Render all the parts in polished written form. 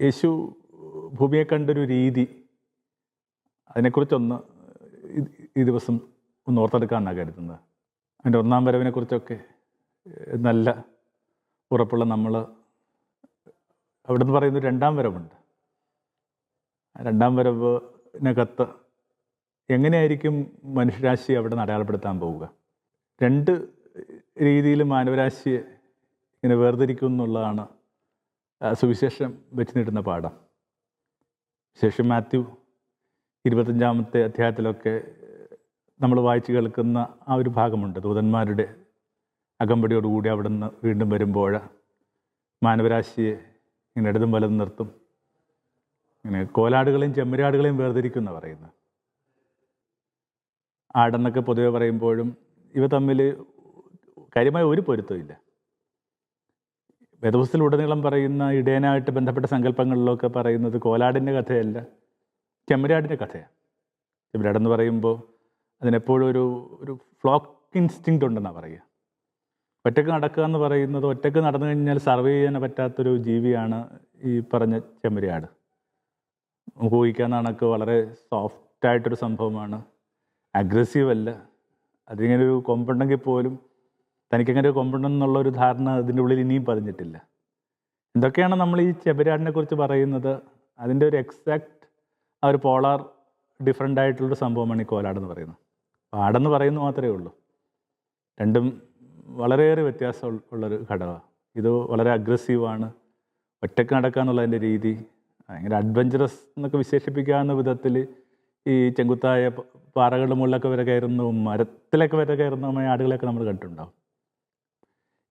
യേശു ഭൂമിയെ കണ്ടൊരു രീതി, അതിനെക്കുറിച്ചൊന്ന് ഈ ദിവസം ഒന്ന് ഓർത്തെടുക്കാമെന്നാണ് കരുതുന്നത്. അതിൻ്റെ ഒന്നാം വരവിനെക്കുറിച്ചൊക്കെ നല്ല ഉറപ്പുള്ള നമ്മൾ അവിടെ നിന്ന് പറയുന്നൊരു രണ്ടാം വരവുണ്ട്. രണ്ടാം വരവിനകത്ത് എങ്ങനെയായിരിക്കും മനുഷ്യരാശി അവിടെ നിന്ന് അടയാളപ്പെടുത്താൻ പോവുക? രണ്ട് രീതിയിൽ മാനവരാശിയെ ഇങ്ങനെ വേർതിരിക്കും എന്നുള്ളതാണ് സുവിശേഷം വെച്ച് നീട്ടുന്ന പാഠം. ശേഷം മാത്യു 25-ാമത്തെ അധ്യായത്തിലൊക്കെ നമ്മൾ വായിച്ചു കേൾക്കുന്ന ആ ഒരു ഭാഗമുണ്ട്. ദൂതന്മാരുടെ അകമ്പടിയോടുകൂടി അവിടെ നിന്ന് വീണ്ടും വരുമ്പോൾ മാനവരാശിയെ ഇങ്ങനെ ഇടതും വലതും നിർത്തും. ഇങ്ങനെ കോലാടുകളെയും ചെമ്മരിയാടുകളെയും വേർതിരിക്കും എന്നാണ് പറയുന്നത്. ആടെന്നൊക്കെ പൊതുവെ പറയുമ്പോഴും ഇവ തമ്മിൽ കാര്യമായ ഒരു പൊരുത്തമില്ല. വേദപുസ്തകത്തിലുടനീളം പറയുന്ന ഇടയനായിട്ട് ബന്ധപ്പെട്ട സങ്കല്പങ്ങളിലൊക്കെ പറയുന്നത് കോലാടിൻ്റെ കഥയല്ല, ചെമ്മരിയാടിൻ്റെ കഥയാണ്. ചെമ്മരിയാടെന്ന് പറയുമ്പോൾ അതിനെപ്പോഴും ഒരു ഫ്ലോക്ക് ഇൻസ്റ്റിങ്ക്റ്റ് ഉണ്ടെന്നാണ് പറയുക. ഒറ്റയ്ക്ക് നടക്കുക എന്ന് പറയുന്നത്, ഒറ്റയ്ക്ക് നടന്നു കഴിഞ്ഞാൽ സർവൈവ് ചെയ്യാൻ പറ്റാത്തൊരു ജീവിയാണ് ഈ പറഞ്ഞ ചെമ്മരിയാട്. നമുക്ക് ഊഹിക്കാവുന്ന കണക്ക് വളരെ സോഫ്റ്റായിട്ടൊരു സംഭവമാണ്, അഗ്രസീവ് അല്ല. അതിങ്ങനെ ഒരു കൊമ്പുണ്ടെങ്കിൽ പോലും തനിക്കങ്ങനെ ഒരു കൊമ്പുണ്ടെന്നുള്ളൊരു ധാരണ അതിൻ്റെ ഉള്ളിൽ ഇനിയും പതിഞ്ഞിട്ടില്ല. എന്തൊക്കെയാണ് നമ്മൾ ഈ ചെമ്മരിയാടിനെ കുറിച്ച് പറയുന്നത്, അതിൻ്റെ ഒരു എക്സാക്റ്റ് ആ ഒരു പോളാർ ഡിഫറെൻ്റ് ആയിട്ടുള്ളൊരു സംഭവമാണ് ഈ കോലാടെന്ന് പറയുന്നത്. ആടെന്ന് പറയുന്നത് മാത്രമേ ഉള്ളൂ. രണ്ടും വളരെയേറെ വ്യത്യാസം ഉള്ളൊരു ഘടകമാണ്. ഇത് വളരെ അഗ്രസീവാണ്, ഒറ്റയ്ക്ക് നടക്കുക എന്നുള്ളതിൻ്റെ രീതി ഭയങ്കര അഡ്വഞ്ചറസ് എന്നൊക്കെ വിശേഷിപ്പിക്കാവുന്ന വിധത്തിൽ ഈ ചെങ്കുത്തായ പാറകളുടെ മുകളിലൊക്കെ വരെ കയറുന്നതും മരത്തിലൊക്കെ വരെ കയറുന്നതുമായ ആടുകളെയൊക്കെ നമ്മൾ കണ്ടിട്ടുണ്ടാവും.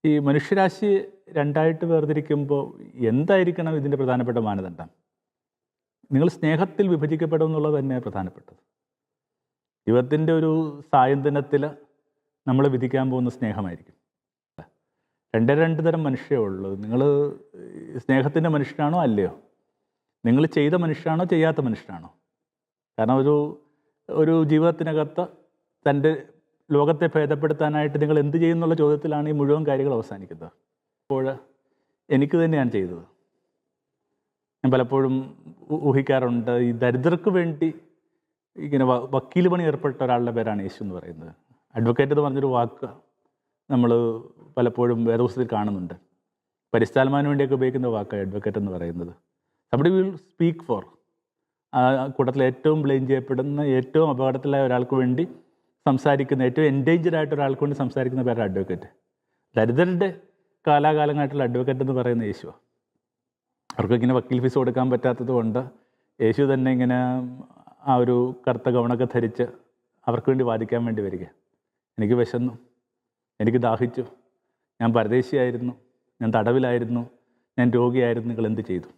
ഈ മനുഷ്യരാശി രണ്ടായിട്ട് വേർതിരിക്കുമ്പോൾ എന്തായിരിക്കണം ഇതിൻ്റെ പ്രധാനപ്പെട്ട മാനദണ്ഡം? നിങ്ങൾ സ്നേഹത്തിൽ വിഭജിക്കപ്പെടും എന്നുള്ളത് തന്നെയാണ് പ്രധാനപ്പെട്ടത്. ദൈവത്തിൻ്റെ ഒരു സായന്തനത്തിൽ നമ്മൾ വിധിക്കാൻ പോകുന്ന സ്നേഹമായിരിക്കും. രണ്ട് തരം മനുഷ്യരേ ഉള്ളൂ. നിങ്ങൾ സ്നേഹത്തിൻ്റെ മനുഷ്യനാണോ അല്ലയോ? നിങ്ങൾ ചെയ്ത മനുഷ്യനാണോ ചെയ്യാത്ത മനുഷ്യനാണോ? കാരണം ഒരു ജീവിതത്തിനകത്ത് തൻ്റെ ലോകത്തെ ഭേദപ്പെടുത്താനായിട്ട് നിങ്ങൾ എന്ത് ചെയ്യുന്നുള്ള ചോദ്യത്തിലാണ് ഈ മുഴുവൻ കാര്യങ്ങൾ അവസാനിക്കുന്നത്. അപ്പോൾ എനിക്ക് തന്നെയാണ് ചെയ്തത്. ഞാൻ പലപ്പോഴും ഊഹിക്കാറുണ്ട്, ഈ ദരിദ്രർക്ക് വേണ്ടി ഇങ്ങനെ വക്കീൽ പണി ഏർപ്പെട്ട ഒരാളുടെ പേരാണ് യേശു എന്ന് പറയുന്നത്. അഡ്വക്കേറ്റ് എന്ന് പറഞ്ഞൊരു വാക്ക് നമ്മൾ പലപ്പോഴും വേദപുസ്തകത്തിൽ കാണുന്നുണ്ട്. പരിസ്ഥാലമാന് വേണ്ടിയൊക്കെ ഉപയോഗിക്കുന്ന വാക്കാണ് അഡ്വക്കേറ്റ് എന്ന് പറയുന്നത്. സംബഡി വിൽ സ്പീക്ക് ഫോർ, ആ കൂട്ടത്തിൽ ഏറ്റവും ബ്ലെയിം ചെയ്യപ്പെടുന്ന, ഏറ്റവും അപകടത്തിലായ ഒരാൾക്ക് വേണ്ടി സംസാരിക്കുന്ന, ഏറ്റവും എൻഡേഞ്ചർഡ് ആയിട്ട് ഒരാൾക്ക് വേണ്ടി സംസാരിക്കുന്ന പേരാണ് അഡ്വക്കേറ്റ്. ദരിദ്രരുടെ കാലാകാലങ്ങളായിട്ടുള്ള അഡ്വക്കേറ്റ് എന്ന് പറയുന്ന യേശുവാണ്. അവർക്ക് ഇങ്ങനെ വക്കീൽ ഫീസ് കൊടുക്കാൻ പറ്റാത്തത് കൊണ്ട് യേശു തന്നെ ഇങ്ങനെ ആ ഒരു കറുത്ത ഗൗണൊക്കെ ധരിച്ച് അവർക്ക് വേണ്ടി വാദിക്കാൻ വേണ്ടി വരിക. എനിക്ക് വിശന്നു, എനിക്ക് ദാഹിച്ചു, ഞാൻ പരദേശിയായിരുന്നു, ഞാൻ തടവിലായിരുന്നു, ഞാൻ രോഗിയായിരുന്നു, നിങ്ങൾ എന്ത് ചെയ്തു?